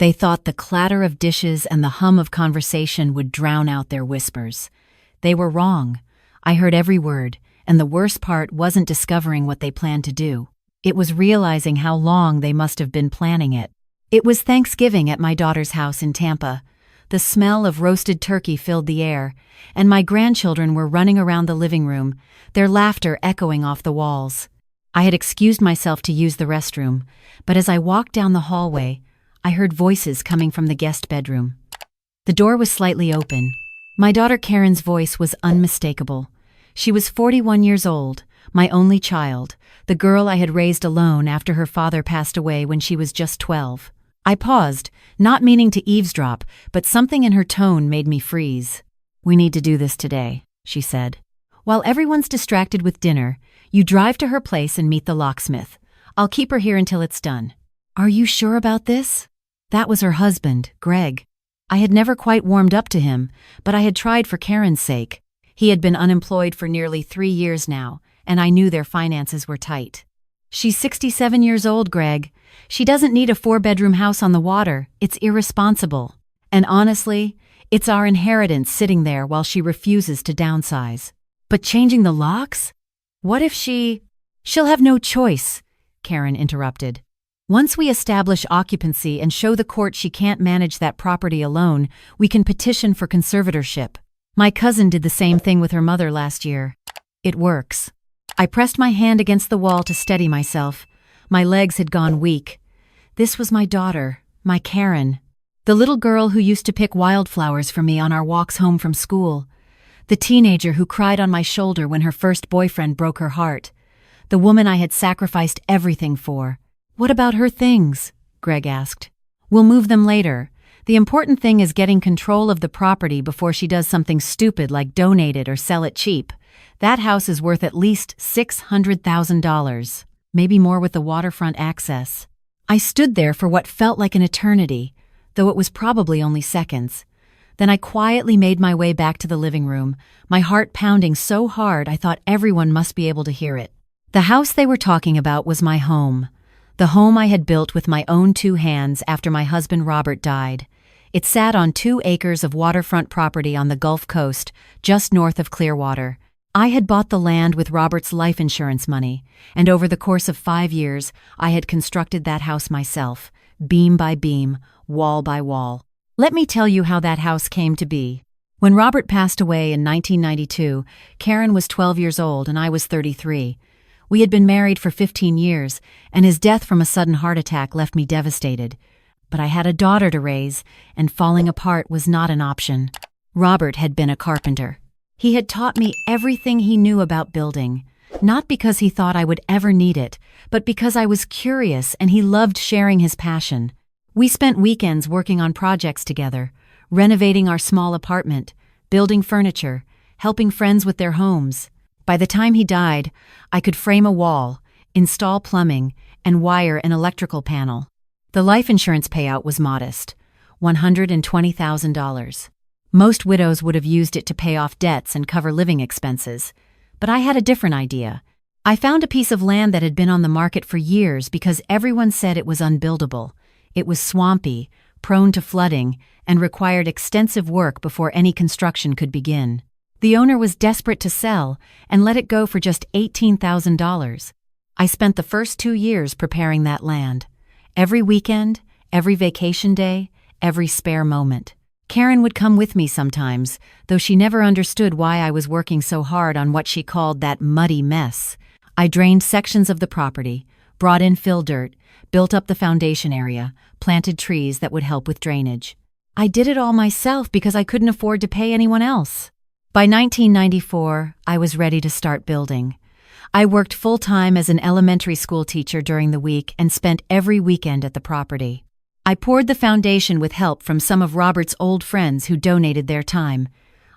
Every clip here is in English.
They thought the clatter of dishes and the hum of conversation would drown out their whispers. They were wrong. I heard every word, and the worst part wasn't discovering what they planned to do. It was realizing how long they must have been planning it. It was Thanksgiving at my daughter's house in Tampa. The smell of roasted turkey filled the air, and my grandchildren were running around the living room, their laughter echoing off the walls. I had excused myself to use the restroom, but as I walked down the hallway, I heard voices coming from the guest bedroom. The door was slightly open. My daughter Karen's voice was unmistakable. She was 41 years old, my only child, the girl I had raised alone after her father passed away when she was just 12. I paused, not meaning to eavesdrop, but something in her tone made me freeze. "We need to do this today," she said. "While everyone's distracted with dinner, you drive to her place and meet the locksmith. I'll keep her here until it's done." "Are you sure about this?" That was her husband, Greg. I had never quite warmed up to him, but I had tried for Karen's sake. He had been unemployed for nearly 3 years now, and I knew their finances were tight. "She's 67 years old, Greg. She doesn't need a 4-bedroom house on the water. It's irresponsible. And honestly, it's our inheritance sitting there while she refuses to downsize." "But changing the locks? What if She'll have no choice," Karen interrupted. "Once we establish occupancy and show the court she can't manage that property alone, we can petition for conservatorship. My cousin did the same thing with her mother last year. It works." I pressed my hand against the wall to steady myself. My legs had gone weak. This was my daughter, my Karen, the little girl who used to pick wildflowers for me on our walks home from school, the teenager who cried on my shoulder when her first boyfriend broke her heart, the woman I had sacrificed everything for. "What about her things?" Greg asked. "We'll move them later. The important thing is getting control of the property before she does something stupid like donate it or sell it cheap. That house is worth at least $600,000, maybe more with the waterfront access." I stood there for what felt like an eternity, though it was probably only seconds. Then I quietly made my way back to the living room, my heart pounding so hard I thought everyone must be able to hear it. The house they were talking about was my home. The home I had built with my own 2 hands after my husband Robert died. It sat on 2 acres of waterfront property on the Gulf Coast, just north of Clearwater. I had bought the land with Robert's life insurance money, and over the course of 5 years, I had constructed that house myself, beam by beam, wall by wall. Let me tell you how that house came to be. When Robert passed away in 1992, Karen was 12 years old and I was 33. We had been married for 15 years, and his death from a sudden heart attack left me devastated. But I had a daughter to raise, and falling apart was not an option. Robert had been a carpenter. He had taught me everything he knew about building, not because he thought I would ever need it, but because I was curious and he loved sharing his passion. We spent weekends working on projects together, renovating our small apartment, building furniture, helping friends with their homes. By the time he died, I could frame a wall, install plumbing, and wire an electrical panel. The life insurance payout was modest, $120,000. Most widows would have used it to pay off debts and cover living expenses. But I had a different idea. I found a piece of land that had been on the market for years because everyone said it was unbuildable. It was swampy, prone to flooding, and required extensive work before any construction could begin. The owner was desperate to sell and let it go for just $18,000. I spent the first 2 years preparing that land. Every weekend, every vacation day, every spare moment. Karen would come with me sometimes, though she never understood why I was working so hard on what she called that muddy mess. I drained sections of the property, brought in fill dirt, built up the foundation area, planted trees that would help with drainage. I did it all myself because I couldn't afford to pay anyone else. By 1994, I was ready to start building. I worked full-time as an elementary school teacher during the week and spent every weekend at the property. I poured the foundation with help from some of Robert's old friends who donated their time.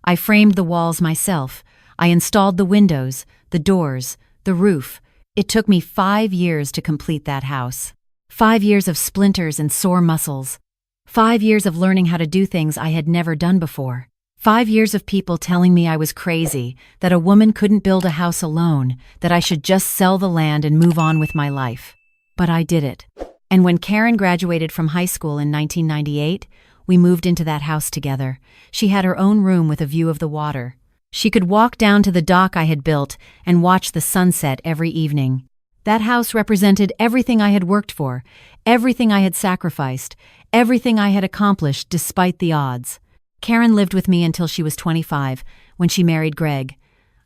I framed the walls myself. I installed the windows, the doors, the roof. It took me 5 years to complete that house. 5 years of splinters and sore muscles. 5 years of learning how to do things I had never done before. 5 years of people telling me I was crazy, that a woman couldn't build a house alone, that I should just sell the land and move on with my life. But I did it. And when Karen graduated from high school in 1998, we moved into that house together. She had her own room with a view of the water. She could walk down to the dock I had built and watch the sunset every evening. That house represented everything I had worked for, everything I had sacrificed, everything I had accomplished despite the odds. Karen lived with me until she was 25, when she married Greg.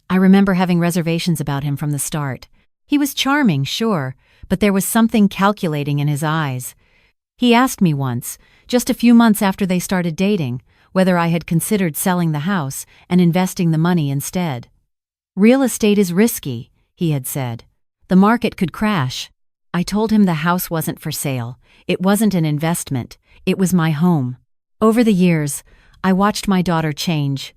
I remember having reservations about him from the start. He was charming, sure, but there was something calculating in his eyes. He asked me once, just a few months after they started dating, whether I had considered selling the house and investing the money instead. "Real estate is risky," he had said. "The market could crash." I told him the house wasn't for sale. It wasn't an investment. It was my home. Over the years, I watched my daughter change.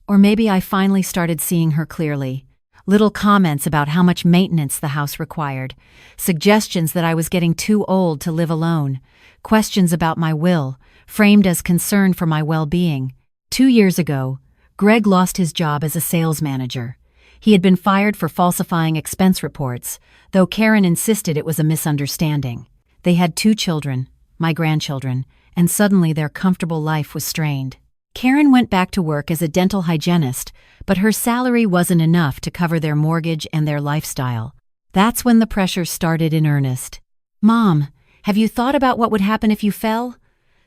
Or maybe I finally started seeing her clearly. Little comments about how much maintenance the house required, suggestions that I was getting too old to live alone, questions about my will, framed as concern for my well-being. 2 years ago, Greg lost his job as a sales manager. He had been fired for falsifying expense reports, though Karen insisted it was a misunderstanding. They had 2 children, my grandchildren, and suddenly their comfortable life was strained. Karen went back to work as a dental hygienist, but her salary wasn't enough to cover their mortgage and their lifestyle. That's when the pressure started in earnest. "Mom, have you thought about what would happen if you fell?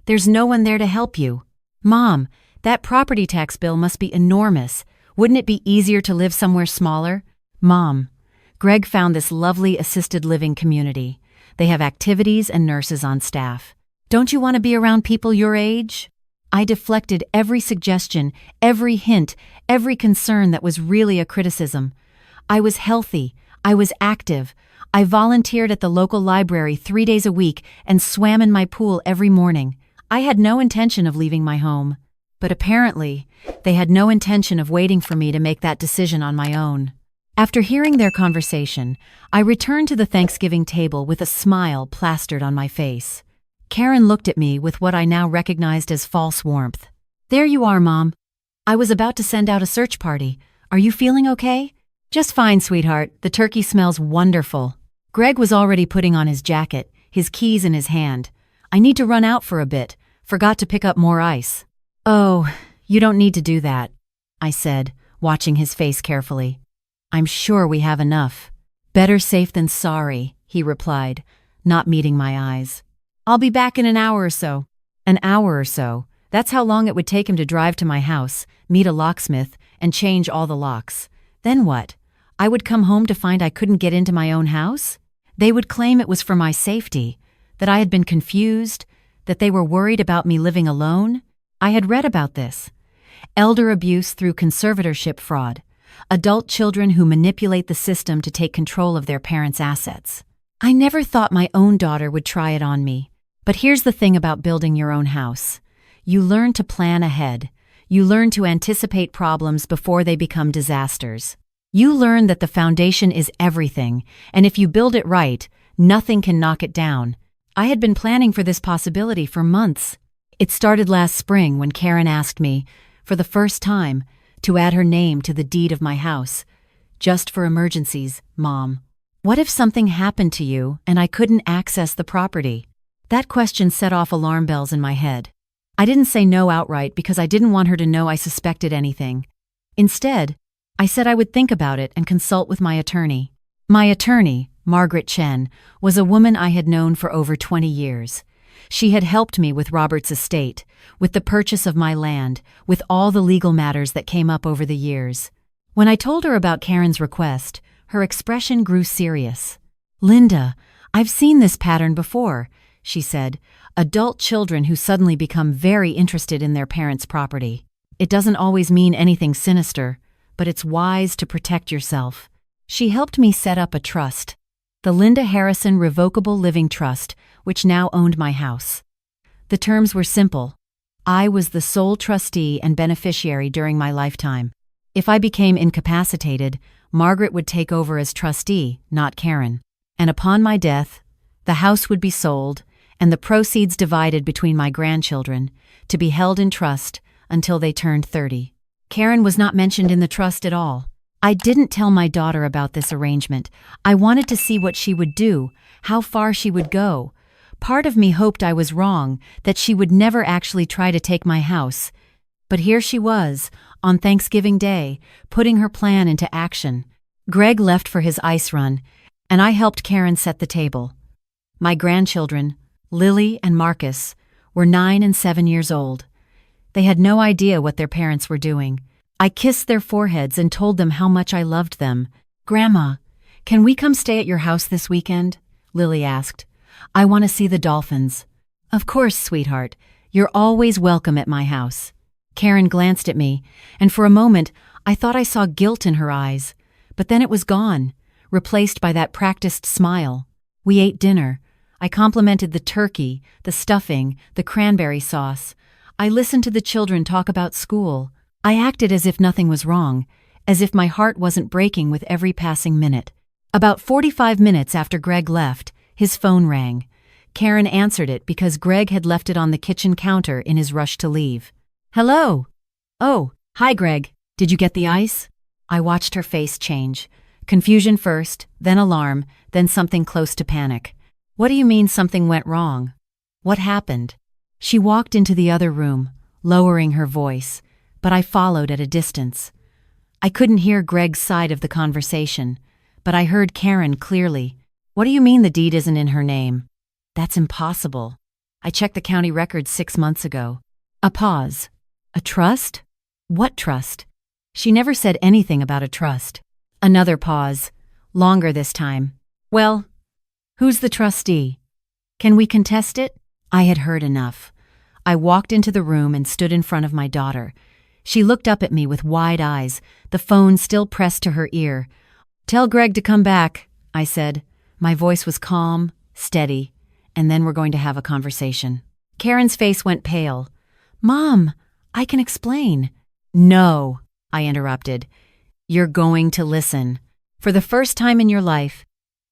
There's no one there to help you. Mom, that property tax bill must be enormous. Wouldn't it be easier to live somewhere smaller?" "Mom, Greg found this lovely assisted living community. They have activities and nurses on staff. Don't you want to be around people your age?" I deflected every suggestion, every hint, every concern that was really a criticism. I was healthy. I was active. I volunteered at the local library 3 days a week and swam in my pool every morning. I had no intention of leaving my home. But apparently, they had no intention of waiting for me to make that decision on my own. After hearing their conversation, I returned to the Thanksgiving table with a smile plastered on my face. Karen looked at me with what I now recognized as false warmth. "There you are, Mom. I was about to send out a search party. Are you feeling okay?" "Just fine, sweetheart. The turkey smells wonderful." Greg was already putting on his jacket, his keys in his hand. "I need to run out for a bit. Forgot to pick up more ice." "Oh, you don't need to do that," I said, watching his face carefully. "I'm sure we have enough." "Better safe than sorry," he replied, not meeting my eyes. "I'll be back in an hour or so." An hour or so. That's how long it would take him to drive to my house, meet a locksmith, and change all the locks. Then what? I would come home to find I couldn't get into my own house? They would claim it was for my safety, that I had been confused, that they were worried about me living alone. I had read about this. Elder abuse through conservatorship fraud. Adult children who manipulate the system to take control of their parents' assets. I never thought my own daughter would try it on me. But here's the thing about building your own house. You learn to plan ahead. You learn to anticipate problems before they become disasters. You learn that the foundation is everything, and if you build it right, nothing can knock it down. I had been planning for this possibility for months. It started last spring when Karen asked me, for the first time, to add her name to the deed of my house. "Just for emergencies, Mom. What if something happened to you and I couldn't access the property?" That question set off alarm bells in my head. I didn't say no outright because I didn't want her to know I suspected anything. Instead, I said I would think about it and consult with my attorney. My attorney, Margaret Chen, was a woman I had known for over 20 years. She had helped me with Robert's estate, with the purchase of my land, with all the legal matters that came up over the years. When I told her about Karen's request, her expression grew serious. "Linda, I've seen this pattern before," she said. "Adult children who suddenly become very interested in their parents' property. It doesn't always mean anything sinister, but it's wise to protect yourself." She helped me set up a trust, the Linda Harrison Revocable Living Trust, which now owned my house. The terms were simple. I was the sole trustee and beneficiary during my lifetime. If I became incapacitated, Margaret would take over as trustee, not Karen. And upon my death, the house would be sold, and the proceeds divided between my grandchildren, to be held in trust until they turned 30. Karen was not mentioned in the trust at all. I didn't tell my daughter about this arrangement. I wanted to see what she would do, how far she would go. Part of me hoped I was wrong, that she would never actually try to take my house. But here she was, on Thanksgiving Day, putting her plan into action. Greg left for his ice run, and I helped Karen set the table. My grandchildren, Lily and Marcus, were 9 and 7 years old. They had no idea what their parents were doing. I kissed their foreheads and told them how much I loved them. "Grandma, can we come stay at your house this weekend?" Lily asked. "I want to see the dolphins." "Of course, sweetheart. You're always welcome at my house." Karen glanced at me, and for a moment I thought I saw guilt in her eyes. But then it was gone, replaced by that practiced smile. We ate dinner. I complimented the turkey, the stuffing, the cranberry sauce. I listened to the children talk about school. I acted as if nothing was wrong, as if my heart wasn't breaking with every passing minute. About 45 minutes after Greg left, his phone rang. Karen answered it because Greg had left it on the kitchen counter in his rush to leave. "Hello." "Oh, hi Greg. Did you get the ice?" I watched her face change. Confusion first, then alarm, then something close to panic. "What do you mean something went wrong? What happened?" She walked into the other room, lowering her voice, but I followed at a distance. I couldn't hear Greg's side of the conversation, but I heard Karen clearly. "What do you mean the deed isn't in her name?" "That's impossible. I checked the county records 6 months ago." A pause. "A trust? What trust?" She never said anything about a trust. Another pause. Longer this time. "Well, who's the trustee? Can we contest it?" I had heard enough. I walked into the room and stood in front of my daughter. She looked up at me with wide eyes, the phone still pressed to her ear. "Tell Greg to come back," I said. My voice was calm, steady, and then we're going to have a conversation. Karen's face went pale. "Mom, I can explain." "No," I interrupted. "You're going to listen. For the first time in your life,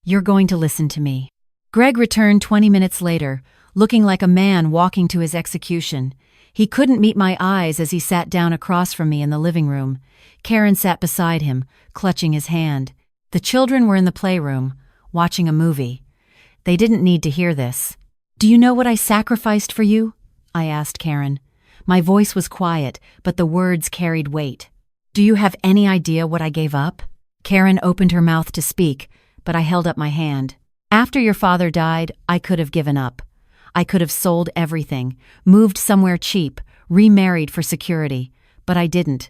you're going to listen to me." Greg returned 20 minutes later, looking like a man walking to his execution. He couldn't meet my eyes as he sat down across from me in the living room. Karen sat beside him, clutching his hand. The children were in the playroom, watching a movie. They didn't need to hear this. "Do you know what I sacrificed for you?" I asked Karen. My voice was quiet, but the words carried weight. "Do you have any idea what I gave up?" Karen opened her mouth to speak, but I held up my hand. "After your father died, I could have given up. I could have sold everything, moved somewhere cheap, remarried for security. But I didn't.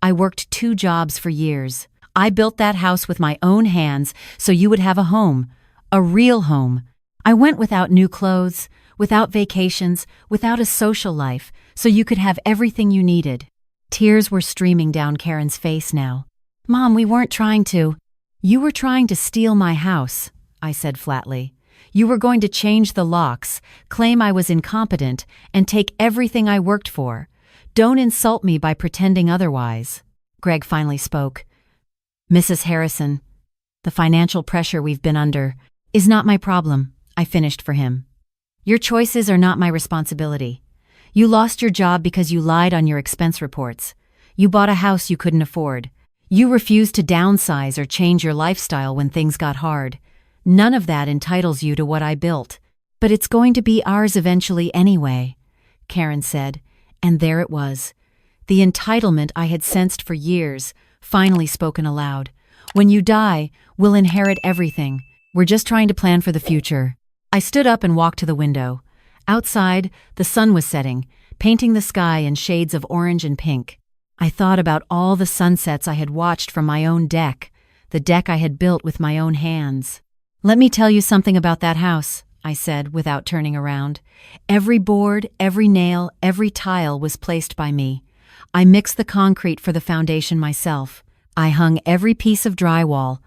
I worked 2 jobs for years. I built that house with my own hands so you would have a home, a real home. I went without new clothes, without vacations, without a social life, so you could have everything you needed." Tears were streaming down Karen's face now. "Mom, we weren't trying to." "You were trying to steal my house," I said flatly. "You were going to change the locks, claim I was incompetent, and take everything I worked for. Don't insult me by pretending otherwise." Greg finally spoke. "Mrs. Harrison, the financial pressure we've been under is not my problem," I finished for him. "Your choices are not my responsibility. You lost your job because you lied on your expense reports. You bought a house you couldn't afford. You refused to downsize or change your lifestyle when things got hard. None of that entitles you to what I built. But it's going to be ours eventually anyway," Karen said, and there it was. The entitlement I had sensed for years, finally spoken aloud. "When you die, we'll inherit everything. We're just trying to plan for the future." I stood up and walked to the window. Outside, the sun was setting, painting the sky in shades of orange and pink. I thought about all the sunsets I had watched from my own deck, the deck I had built with my own hands. "Let me tell you something about that house," I said without turning around. "Every board, every nail, every tile was placed by me. I mixed the concrete for the foundation myself. I hung every piece of drywall.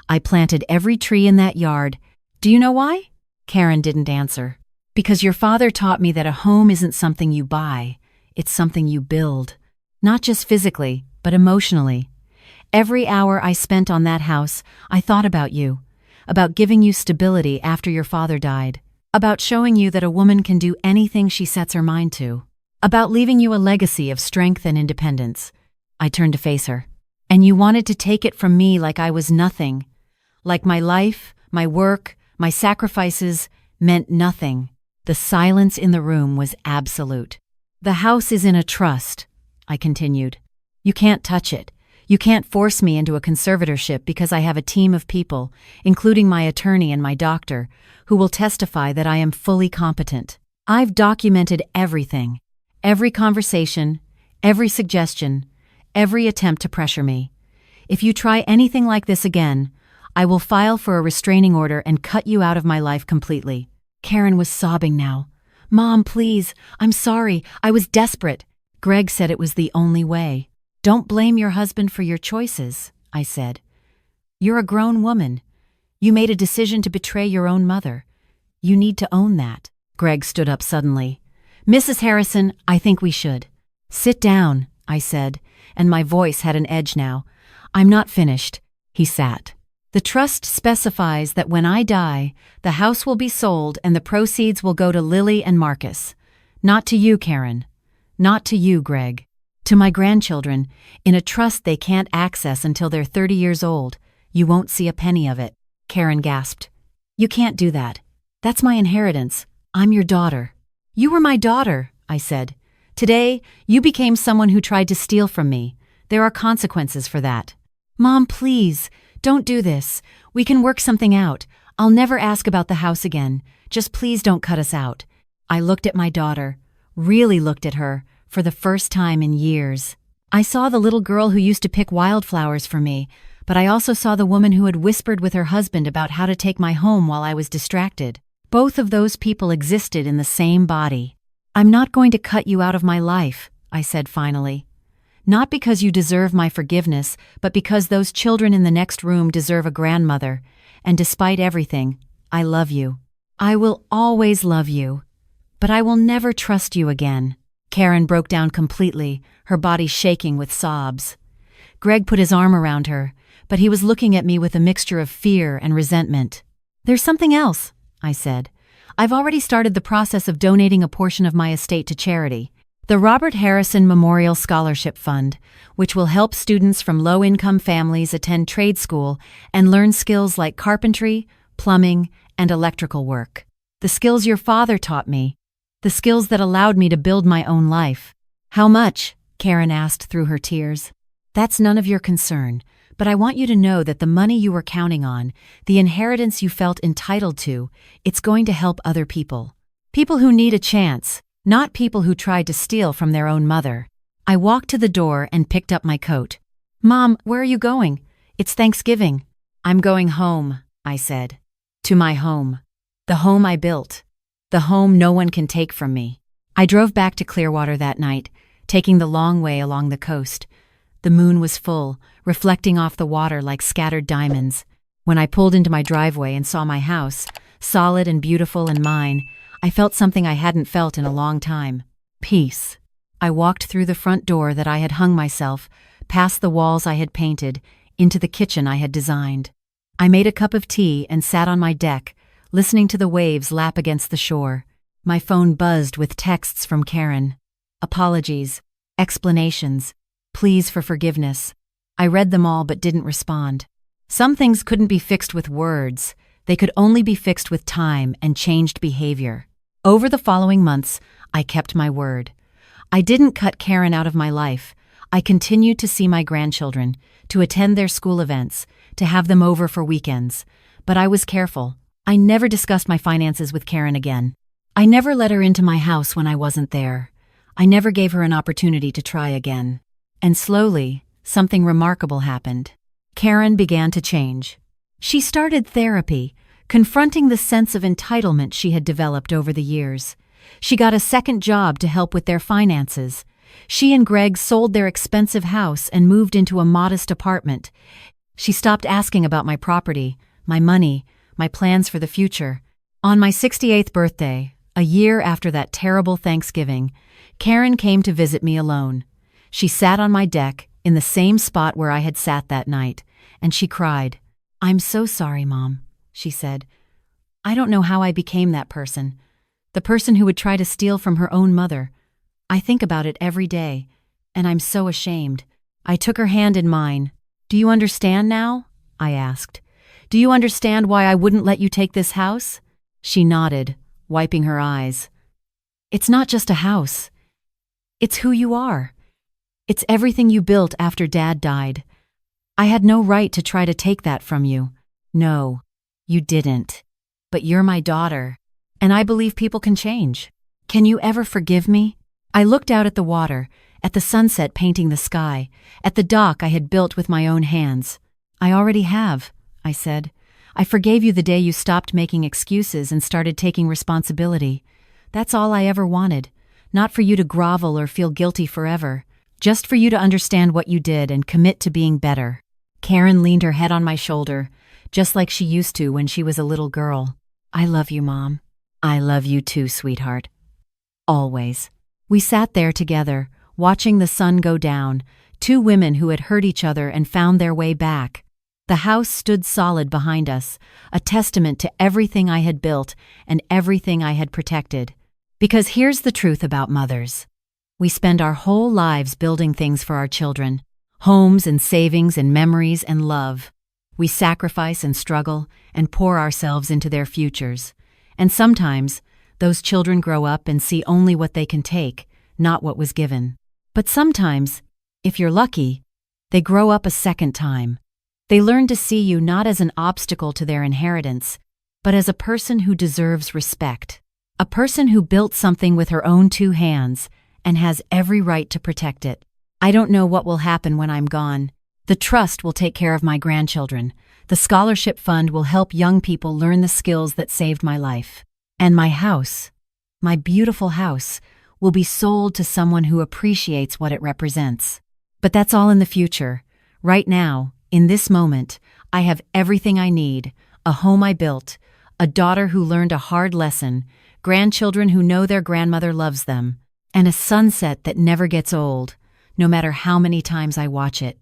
I planted every tree in that yard. Do you know why?" Karen didn't answer. "Because your father taught me that a home isn't something you buy, it's something you build. Not just physically, but emotionally. Every hour I spent on that house, I thought about you. About giving you stability after your father died. About showing you that a woman can do anything she sets her mind to. About leaving you a legacy of strength and independence." I turned to face her. "And you wanted to take it from me like I was nothing. Like my life, my work, my sacrifices meant nothing." The silence in the room was absolute. "The house is in a trust," I continued. "You can't touch it. You can't force me into a conservatorship because I have a team of people, including my attorney and my doctor, who will testify that I am fully competent. I've documented everything, every conversation, every suggestion, every attempt to pressure me. If you try anything like this again, I will file for a restraining order and cut you out of my life completely." Karen was sobbing now. "Mom, please, I'm sorry, I was desperate." Greg said it was the only way. "Don't blame your husband for your choices," I said. "You're a grown woman. You made a decision to betray your own mother. You need to own that." Greg stood up suddenly. "Mrs. Harrison, I think we should." "Sit down," I said, and my voice had an edge now. "I'm not finished." He sat. "The trust specifies that when I die, the house will be sold and the proceeds will go to Lily and Marcus. Not to you, Karen. Not to you, Greg. To my grandchildren, in a trust they can't access until they're 30 years old. You won't see a penny of it." Karen gasped. "You can't do that. That's my inheritance. I'm your daughter." "You were my daughter," I said. "Today, you became someone who tried to steal from me. There are consequences for that." "Mom, please, don't do this. We can work something out. I'll never ask about the house again. Just please don't cut us out." I looked at my daughter, really looked at her, for the first time in years. I saw the little girl who used to pick wildflowers for me, but I also saw the woman who had whispered with her husband about how to take my home while I was distracted. Both of those people existed in the same body. "I'm not going to cut you out of my life," I said finally. "Not because you deserve my forgiveness, but because those children in the next room deserve a grandmother, and despite everything, I love you. I will always love you, but I will never trust you again." Karen broke down completely, her body shaking with sobs. Greg put his arm around her, but he was looking at me with a mixture of fear and resentment. "There's something else," I said. "I've already started the process of donating a portion of my estate to charity, the Robert Harrison Memorial Scholarship Fund, which will help students from low-income families attend trade school and learn skills like carpentry, plumbing, and electrical work. The skills your father taught me. The skills that allowed me to build my own life." "How much?" Karen asked through her tears. "That's none of your concern, but I want you to know that the money you were counting on, the inheritance you felt entitled to, it's going to help other people. People who need a chance, not people who tried to steal from their own mother." I walked to the door and picked up my coat. "Mom, where are you going? It's Thanksgiving." "I'm going home," I said. "To my home. The home I built. The home no one can take from me." I drove back to Clearwater that night, taking the long way along the coast. The moon was full, reflecting off the water like scattered diamonds. When I pulled into my driveway and saw my house, solid and beautiful and mine, I felt something I hadn't felt in a long time. Peace. I walked through the front door that I had hung myself, past the walls I had painted, into the kitchen I had designed. I made a cup of tea and sat on my deck, listening to the waves lap against the shore. My phone buzzed with texts from Karen. Apologies, explanations, pleas for forgiveness. I read them all but didn't respond. Some things couldn't be fixed with words. They could only be fixed with time and changed behavior. Over the following months, I kept my word. I didn't cut Karen out of my life. I continued to see my grandchildren, to attend their school events, to have them over for weekends. But I was careful. I never discussed my finances with Karen again. I never let her into my house when I wasn't there. I never gave her an opportunity to try again. And slowly, something remarkable happened. Karen began to change. She started therapy, confronting the sense of entitlement she had developed over the years. She got a second job to help with their finances. She and Greg sold their expensive house and moved into a modest apartment. She stopped asking about my property, my money, my plans for the future. On my 68th birthday, a year after that terrible Thanksgiving, Karen came to visit me alone. She sat on my deck, in the same spot where I had sat that night, and she cried. "I'm so sorry, Mom," she said. "I don't know how I became that person. The person who would try to steal from her own mother. I think about it every day, and I'm so ashamed." I took her hand in mine. "Do you understand now?" I asked. "Do you understand why I wouldn't let you take this house?" She nodded, wiping her eyes. It's not just a house. It's who you are. It's everything you built after Dad died. I had no right to try to take that from you. No, you didn't. But you're my daughter, and I believe people can change. Can you ever forgive me? I looked out at the water, at the sunset painting the sky, at the dock I had built with my own hands. I already have, I said. I forgave you the day you stopped making excuses and started taking responsibility. That's all I ever wanted. Not for you to grovel or feel guilty forever. Just for you to understand what you did and commit to being better. Karen leaned her head on my shoulder, just like she used to when she was a little girl. I love you, Mom. I love you too, sweetheart. Always. We sat there together, watching the sun go down, two women who had hurt each other and found their way back. The house stood solid behind us, a testament to everything I had built and everything I had protected. Because here's the truth about mothers. We spend our whole lives building things for our children, homes and savings and memories and love. We sacrifice and struggle and pour ourselves into their futures. And sometimes, those children grow up and see only what they can take, not what was given. But sometimes, if you're lucky, they grow up a second time. They learn to see you not as an obstacle to their inheritance, but as a person who deserves respect. A person who built something with her own two hands and has every right to protect it. I don't know what will happen when I'm gone. The trust will take care of my grandchildren. The scholarship fund will help young people learn the skills that saved my life. And my house, my beautiful house, will be sold to someone who appreciates what it represents. But that's all in the future. Right now, in this moment, I have everything I need, a home I built, a daughter who learned a hard lesson, grandchildren who know their grandmother loves them, and a sunset that never gets old, no matter how many times I watch it.